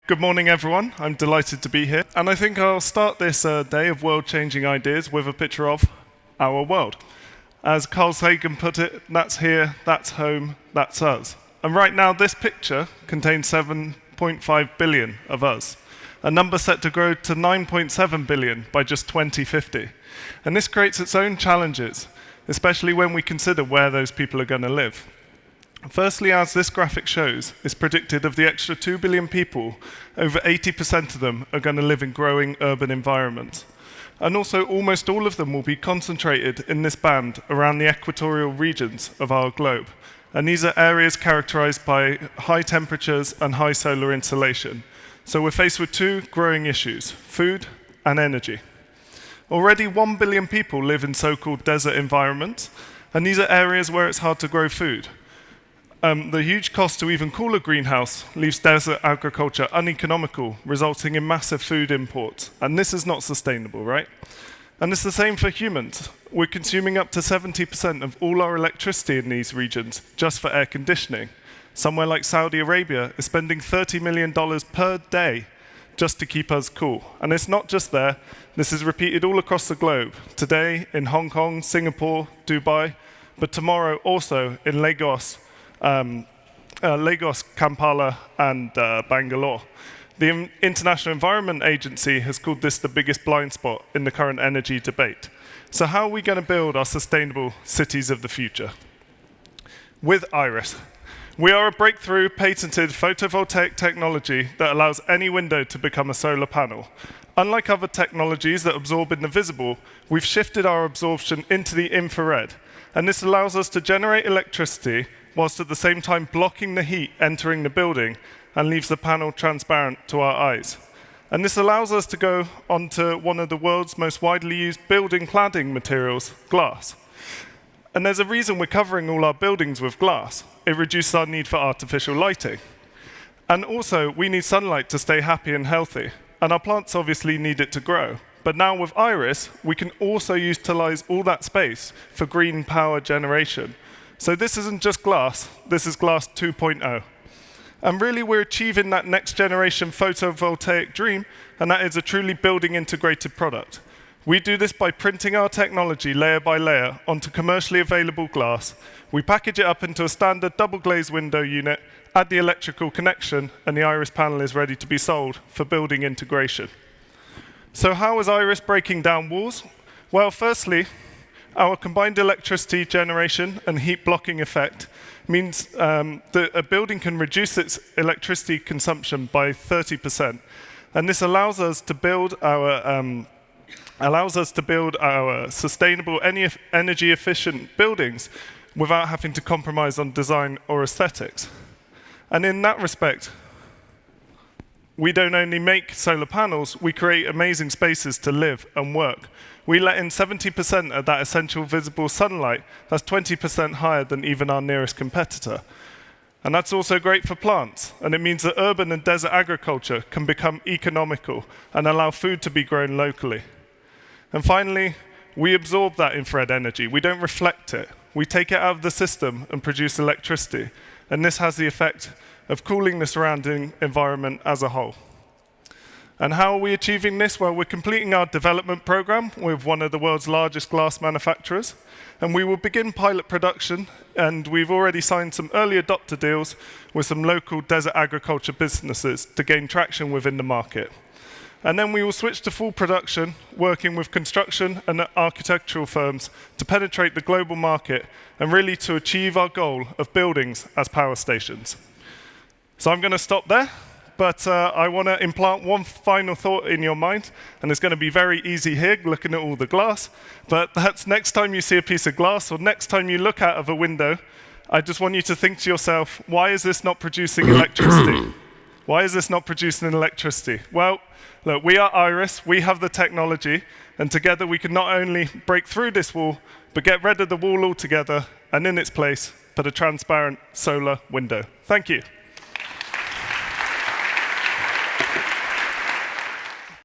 Good morning, everyone. I'm delighted to be here. And I think I'll start this day of world-changing ideas with a picture of our world. As Carl Sagan put it, that's here, that's home, that's us. And right now, this picture contains 7.5 billion of us, a number set to grow to 9.7 billion by just 2050. And this creates its own challenges, especially when we consider where those people are going to live. Firstly, as this graphic shows, it's predicted of the extra 2 billion people, over 80% of them are going to live in growing urban environments. And also, almost all of them will be concentrated in this band around the equatorial regions of our globe. And these are areas characterized by high temperatures and high solar insolation. So we're faced with two growing issues: food and energy. Already 1 billion people live in so-called desert environments, and these are areas where it's hard to grow food. The huge cost to even cool a greenhouse leaves desert agriculture uneconomical, resulting in massive food imports. And this is not sustainable, right? And it's the same for humans. We're consuming up to 70% of all our electricity in these regions just for air conditioning. Somewhere like Saudi Arabia is spending $30 million per day just to keep us cool. And it's not just there. This is repeated all across the globe. Today in Hong Kong, Singapore, Dubai, but tomorrow also in Lagos, Kampala, and Bangalore. The International Environment Agency has called this the biggest blind spot in the current energy debate. So how are we going to build our sustainable cities of the future? With iyris. We are a breakthrough patented photovoltaic technology that allows any window to become a solar panel. Unlike other technologies that absorb in the visible, we've shifted our absorption into the infrared. And this allows us to generate electricity whilst at the same time blocking the heat entering the building and leaves the panel transparent to our eyes. And this allows us to go onto one of the world's most widely used building cladding materials, glass. And there's a reason we're covering all our buildings with glass. It reduces our need for artificial lighting. And also, we need sunlight to stay happy and healthy. And our plants obviously need it to grow. But now with iyris, we can also utilize all that space for green power generation. So this isn't just glass, this is glass 2.0. And really we're achieving that next generation photovoltaic dream, and that is a truly building integrated product. We do this by printing our technology layer by layer onto commercially available glass. We package it up into a standard double glazed window unit, add the electrical connection, and the iyris panel is ready to be sold for building integration. So how is iyris breaking down walls? Well, firstly, our combined electricity generation and heat blocking effect means that a building can reduce its electricity consumption by 30%. And this allows us to build our sustainable, energy efficient buildings without having to compromise on design or aesthetics. And in that respect, we don't only make solar panels, we create amazing spaces to live and work. We let in 70% of that essential visible sunlight. That's 20% higher than even our nearest competitor. And that's also great for plants. And it means that urban and desert agriculture can become economical and allow food to be grown locally. And finally, we absorb that infrared energy. We don't reflect it. We take it out of the system and produce electricity. And this has the effect of cooling the surrounding environment as a whole. And how are we achieving this? Well, we're completing our development program with one of the world's largest glass manufacturers, and we will begin pilot production, and we've already signed some early adopter deals with some local desert agriculture businesses to gain traction within the market. And then we will switch to full production, working with construction and architectural firms to penetrate the global market and really to achieve our goal of buildings as power stations. So I'm going to stop there. But I want to implant one final thought in your mind, and it's going to be very easy here, looking at all the glass. But that's next time you see a piece of glass, or next time you look out of a window, I just want you to think to yourself, why is this not producing electricity? Why is this not producing electricity? Well, look, we are iyris, we have the technology, and together we can not only break through this wall, but get rid of the wall altogether, and in its place, put a transparent solar window. Thank you.